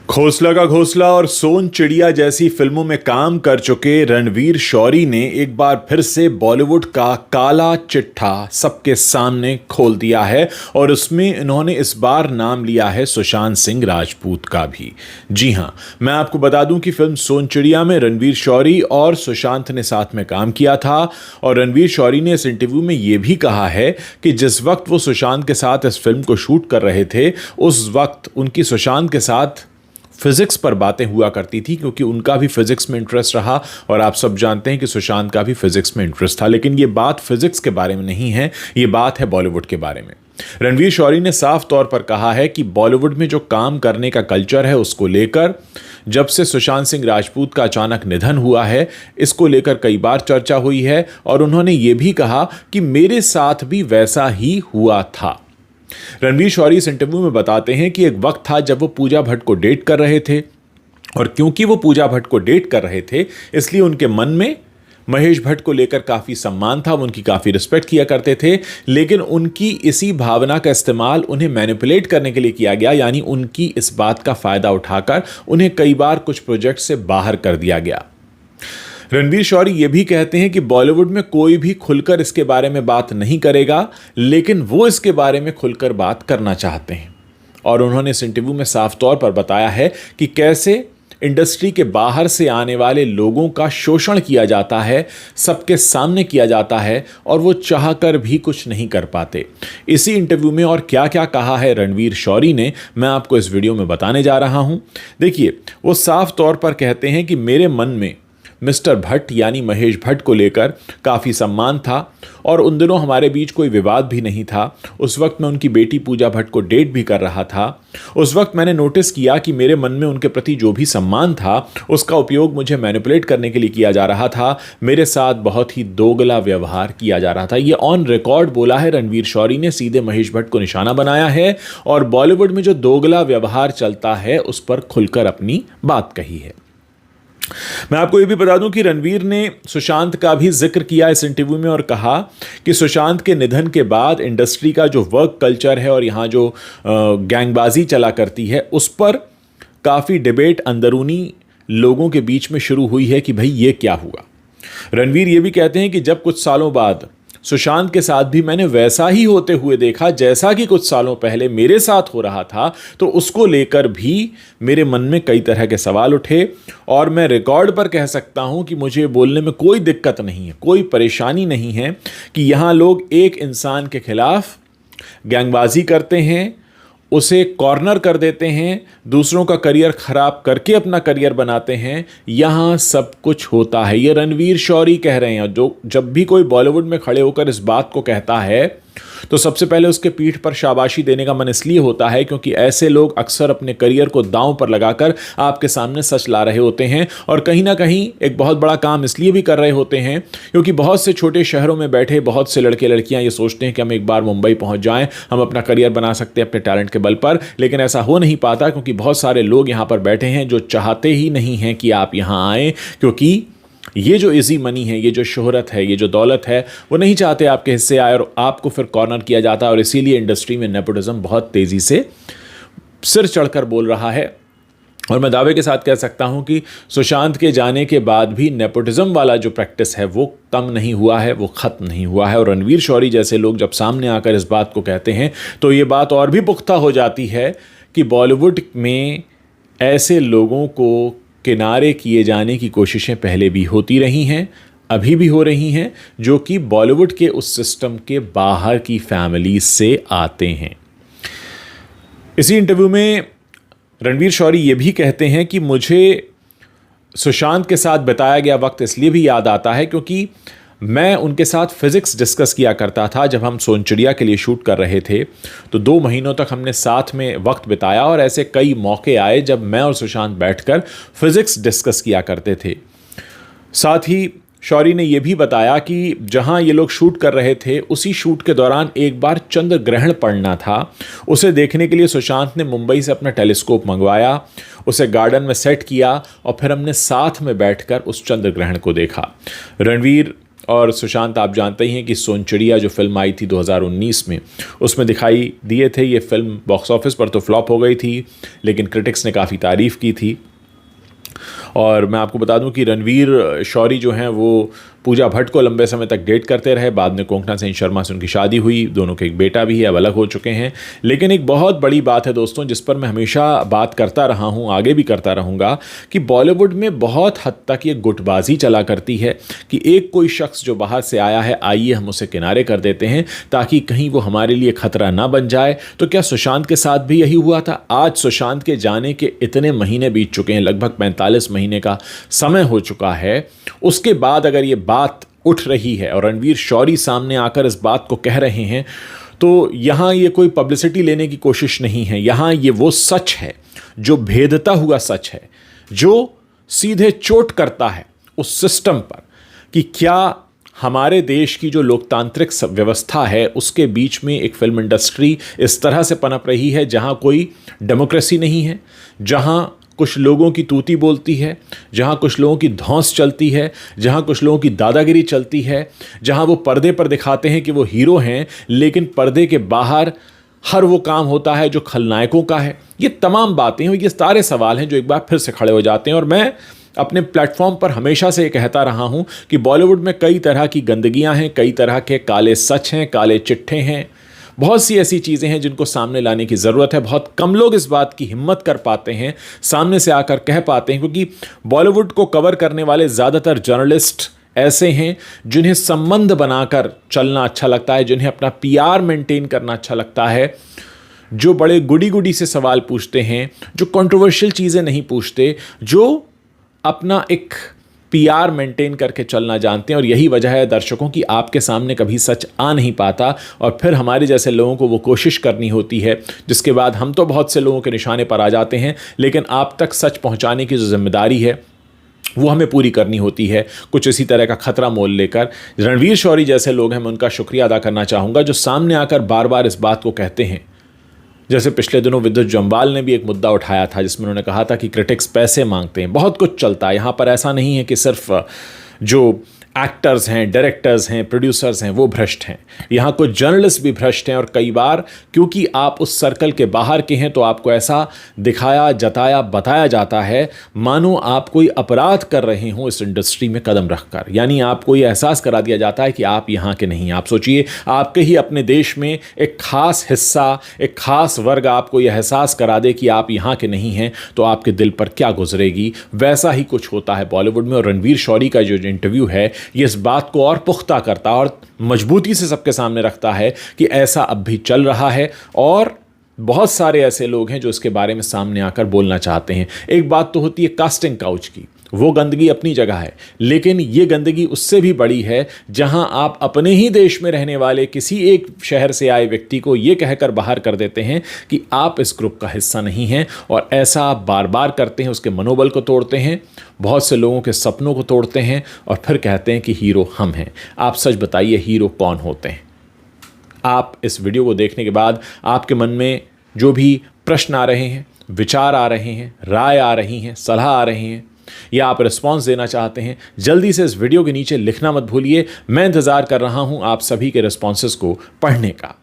घोंसला का घोंसला और सोन चिड़िया जैसी फिल्मों में काम कर चुके रणवीर शौरी ने एक बार फिर से बॉलीवुड का काला चिट्ठा सबके सामने खोल दिया है और उसमें इन्होंने इस बार नाम लिया है सुशांत सिंह राजपूत का भी। जी हां, मैं आपको बता दूं कि फिल्म सोन चिड़िया में रणवीर शौरी और सुशांत ने साथ में काम किया था और रणवीर शौरी ने इस इंटरव्यू में यह भी कहा है कि जिस वक्त वो सुशांत के साथ इस फिल्म को शूट कर रहे थे उस वक्त उनकी सुशांत के साथ फिजिक्स पर बातें हुआ करती थी, क्योंकि उनका भी फिजिक्स में इंटरेस्ट रहा और आप सब जानते हैं कि सुशांत का भी फिजिक्स में इंटरेस्ट था। लेकिन ये बात फिजिक्स के बारे में नहीं है, ये बात है बॉलीवुड के बारे में। रणवीर शौरी ने साफ तौर पर कहा है कि बॉलीवुड में जो काम करने का कल्चर है उसको लेकर जब से सुशांत सिंह राजपूत का अचानक निधन हुआ है इसको लेकर कई बार चर्चा हुई है और उन्होंने ये भी कहा कि मेरे साथ भी वैसा ही हुआ था। रणवीर शौरी इस इंटरव्यू में बताते हैं कि एक वक्त था जब वो पूजा भट्ट को डेट कर रहे थे और क्योंकि वो पूजा भट्ट को डेट कर रहे थे इसलिए उनके मन में महेश भट्ट को लेकर काफ़ी सम्मान था, वो उनकी काफ़ी रिस्पेक्ट किया करते थे। लेकिन उनकी इसी भावना का इस्तेमाल उन्हें मैनिपुलेट करने के लिए किया गया, यानी उनकी इस बात का फ़ायदा उठाकर उन्हें कई बार कुछ प्रोजेक्ट से बाहर कर दिया गया। रणवीर शौरी ये भी कहते हैं कि बॉलीवुड में कोई भी खुलकर इसके बारे में बात नहीं करेगा, लेकिन वो इसके बारे में खुलकर बात करना चाहते हैं। और उन्होंने इस इंटरव्यू में साफ तौर पर बताया है कि कैसे इंडस्ट्री के बाहर से आने वाले लोगों का शोषण किया जाता है, सबके सामने किया जाता है और वो चाहकर भी कुछ नहीं कर पाते। इसी इंटरव्यू में और क्या क्या कहा है रणवीर शौरी ने, मैं आपको इस वीडियो में बताने जा रहा हूं। देखिए, वो साफ तौर पर कहते हैं कि मेरे मन में मिस्टर भट्ट यानी महेश भट्ट को लेकर काफ़ी सम्मान था और उन दिनों हमारे बीच कोई विवाद भी नहीं था। उस वक्त मैं उनकी बेटी पूजा भट्ट को डेट भी कर रहा था। उस वक्त मैंने नोटिस किया कि मेरे मन में उनके प्रति जो भी सम्मान था उसका उपयोग मुझे मैनिपुलेट करने के लिए किया जा रहा था। मेरे साथ बहुत ही दोगला व्यवहार किया जा रहा था। ये ऑन रिकॉर्ड बोला है रणवीर शौरी ने, सीधे महेश भट्ट को निशाना बनाया है और बॉलीवुड में जो दोगला व्यवहार चलता है उस पर खुलकर अपनी बात कही है। मैं आपको यह भी बता दूं कि रणवीर ने सुशांत का भी जिक्र किया इस इंटरव्यू में और कहा कि सुशांत के निधन के बाद इंडस्ट्री का जो वर्क कल्चर है और यहां जो गैंगबाजी चला करती है उस पर काफ़ी डिबेट अंदरूनी लोगों के बीच में शुरू हुई है कि भाई ये क्या हुआ। रणवीर ये भी कहते हैं कि जब कुछ सालों बाद सुशांत के साथ भी मैंने वैसा ही होते हुए देखा जैसा कि कुछ सालों पहले मेरे साथ हो रहा था, तो उसको लेकर भी मेरे मन में कई तरह के सवाल उठे और मैं रिकॉर्ड पर कह सकता हूं कि मुझे बोलने में कोई दिक्कत नहीं है, कोई परेशानी नहीं है कि यहां लोग एक इंसान के खिलाफ गैंगबाजी करते हैं, उसे कॉर्नर कर देते हैं, दूसरों का करियर खराब करके अपना करियर बनाते हैं। यहाँ सब कुछ होता है, ये रणवीर शौरी कह रहे हैं। जो जब भी कोई बॉलीवुड में खड़े होकर इस बात को कहता है तो सबसे पहले उसके पीठ पर शाबाशी देने का मन इसलिए होता है क्योंकि ऐसे लोग अक्सर अपने करियर को दांव पर लगाकर आपके सामने सच ला रहे होते हैं और कहीं ना कहीं एक बहुत बड़ा काम इसलिए भी कर रहे होते हैं क्योंकि बहुत से छोटे शहरों में बैठे बहुत से लड़के लड़कियां ये सोचते हैं कि हम एक बार मुंबई पहुंच जाएं, हम अपना करियर बना सकते हैं अपने टैलेंट के बल पर। लेकिन ऐसा हो नहीं पाता क्योंकि बहुत सारे लोग यहाँ पर बैठे हैं जो चाहते ही नहीं हैं कि आप यहाँ आएँ, क्योंकि ये जो इजी मनी है, ये जो शोहरत है, ये जो दौलत है, वो नहीं चाहते आपके हिस्से आए और आपको फिर कॉर्नर किया जाता है। और इसीलिए इंडस्ट्री में नेपोटिज्म बहुत तेज़ी से सिर चढ़कर बोल रहा है और मैं दावे के साथ कह सकता हूं कि सुशांत के जाने के बाद भी नेपोटिज्म वाला जो प्रैक्टिस है वो कम नहीं हुआ है, वो ख़त्म नहीं हुआ है। और रणवीर शौरी जैसे लोग जब सामने आकर इस बात को कहते हैं तो ये बात और भी पुख्ता हो जाती है कि बॉलीवुड में ऐसे लोगों को किनारे किए जाने की कोशिशें पहले भी होती रही हैं, अभी भी हो रही हैं, जो कि बॉलीवुड के उस सिस्टम के बाहर की फैमिली से आते हैं। इसी इंटरव्यू में रणवीर शौरी ये भी कहते हैं कि मुझे सुशांत के साथ बिताया गया वक्त इसलिए भी याद आता है क्योंकि मैं उनके साथ फिज़िक्स डिस्कस किया करता था। जब हम सोन चिड़िया के लिए शूट कर रहे थे तो 2 महीनों तक हमने साथ में वक्त बिताया और ऐसे कई मौके आए जब मैं और सुशांत बैठकर फिज़िक्स डिस्कस किया करते थे। साथ ही शौरी ने यह भी बताया कि जहां ये लोग शूट कर रहे थे उसी शूट के दौरान एक बार चंद्र ग्रहण पड़ना था। उसे देखने के लिए सुशांत ने मुंबई से अपना टेलीस्कोप मंगवाया, उसे गार्डन में सेट किया और फिर हमने साथ में बैठकर उस चंद्र ग्रहण को देखा। रणवीर और सुशांत आप जानते ही हैं कि सोनचिड़िया जो फिल्म आई थी 2019 में, उसमें दिखाई दिए थे। ये फिल्म बॉक्स ऑफिस पर तो फ्लॉप हो गई थी, लेकिन क्रिटिक्स ने काफ़ी तारीफ़ की थी। और मैं आपको बता दूं कि रणवीर शौरी जो हैं वो पूजा भट्ट को लंबे समय तक डेट करते रहे। बाद में कोंकणा सेन शर्मा से उनकी शादी हुई, दोनों के एक बेटा भी है, अब अलग हो चुके हैं। लेकिन एक बहुत बड़ी बात है दोस्तों, जिस पर मैं हमेशा बात करता रहा हूं, आगे भी करता रहूँगा, कि बॉलीवुड में बहुत हद तक ये गुटबाजी चला करती है कि एक कोई शख्स जो बाहर से आया है, आइए हम उसे किनारे कर देते हैं ताकि कहीं वो हमारे लिए खतरा ना बन जाए। तो क्या सुशांत के साथ भी यही हुआ था? आज सुशांत के जाने के इतने महीने बीत चुके हैं, लगभग 45 महीने का समय हो चुका है। उसके बाद अगर ये बात उठ रही है और रणवीर शौरी सामने आकर इस बात को कह रहे हैं, तो यहां ये कोई पब्लिसिटी लेने की कोशिश नहीं है। यहां ये वो सच है जो भेदता हुआ सच है, जो सीधे चोट करता है उस सिस्टम पर कि क्या हमारे देश की जो लोकतांत्रिक व्यवस्था है उसके बीच में एक फिल्म इंडस्ट्री इस तरह से पनप रही है जहां कोई डेमोक्रेसी नहीं है, जहां कुछ लोगों की तूती बोलती है, जहां कुछ लोगों की धौंस चलती है, जहां कुछ लोगों की दादागिरी चलती है, जहां वो पर्दे पर दिखाते हैं कि वो हीरो हैं, लेकिन पर्दे के बाहर हर वो काम होता है जो खलनायकों का है। ये तमाम बातें हैं, ये सारे सवाल हैं जो एक बार फिर से खड़े हो जाते हैं। और मैं अपने प्लेटफॉर्म पर हमेशा से ये कहता रहा हूं कि बॉलीवुड में कई तरह की गंदगियां हैं, कई तरह के काले सच हैं, काले चिट्ठे हैं, बहुत सी ऐसी चीज़ें हैं जिनको सामने लाने की ज़रूरत है। बहुत कम लोग इस बात की हिम्मत कर पाते हैं, सामने से आकर कह पाते हैं, क्योंकि बॉलीवुड को कवर करने वाले ज़्यादातर जर्नलिस्ट ऐसे हैं जिन्हें संबंध बनाकर चलना अच्छा लगता है, जिन्हें अपना पीआर मेंटेन करना अच्छा लगता है, जो बड़े गुडी गुडी से सवाल पूछते हैं, जो कंट्रोवर्शियल चीज़ें नहीं पूछते, जो अपना एक पीआर मेंटेन करके चलना जानते हैं। और यही वजह है दर्शकों की आपके सामने कभी सच आ नहीं पाता, और फिर हमारे जैसे लोगों को वो कोशिश करनी होती है, जिसके बाद हम तो बहुत से लोगों के निशाने पर आ जाते हैं, लेकिन आप तक सच पहुंचाने की जो जिम्मेदारी है वो हमें पूरी करनी होती है, कुछ इसी तरह का खतरा मोल लेकर। रणवीर शौरी जैसे लोग हैं, मैं उनका शुक्रिया अदा करना चाहूँगा जो सामने आकर बार बार इस बात को कहते हैं। जैसे पिछले दिनों विद्युत जम्वाल ने भी एक मुद्दा उठाया था जिसमें उन्होंने कहा था कि क्रिटिक्स पैसे मांगते हैं, बहुत कुछ चलता है यहाँ पर। ऐसा नहीं है कि सिर्फ जो एक्टर्स हैं, डायरेक्टर्स हैं, प्रोड्यूसर्स हैं वो भ्रष्ट हैं, यहाँ कुछ जर्नलिस्ट भी भ्रष्ट हैं। और कई बार क्योंकि आप उस सर्कल के बाहर के हैं तो आपको ऐसा दिखाया, जताया, बताया जाता है मानो आप कोई अपराध कर रहे हों इस इंडस्ट्री में कदम रखकर। यानी आपको ये एहसास करा दिया जाता है कि आप यहाँ के नहीं। आप सोचिए, आपके ही अपने देश में एक खास हिस्सा, एक खास वर्ग आपको यह एहसास करा दे कि आप यहाँ के नहीं हैं, तो आपके दिल पर क्या गुजरेगी। वैसा ही कुछ होता है बॉलीवुड में। और रणवीर शौरी का जो इंटरव्यू है ये इस बात को और पुख्ता करता और मजबूती से सबके सामने रखता है कि ऐसा अब भी चल रहा है, और बहुत सारे ऐसे लोग हैं जो इसके बारे में सामने आकर बोलना चाहते हैं। एक बात तो होती है कास्टिंग काउच की, वो गंदगी अपनी जगह है, लेकिन ये गंदगी उससे भी बड़ी है जहां आप अपने ही देश में रहने वाले किसी एक शहर से आए व्यक्ति को ये कहकर बाहर कर देते हैं कि आप इस ग्रुप का हिस्सा नहीं हैं, और ऐसा आप बार बार करते हैं, उसके मनोबल को तोड़ते हैं, बहुत से लोगों के सपनों को तोड़ते हैं, और फिर कहते हैं कि हीरो हम हैं। आप सच बताइए, हीरो कौन होते हैं? आप इस वीडियो को देखने के बाद आपके मन में जो भी प्रश्न आ रहे हैं, विचार आ रहे हैं, राय आ रही हैं, सलाह आ रही हैं, या आप रिस्पांस देना चाहते हैं, जल्दी से इस वीडियो के नीचे लिखना मत भूलिए। मैं इंतज़ार कर रहा हूं आप सभी के रिस्पॉन्सेस को पढ़ने का।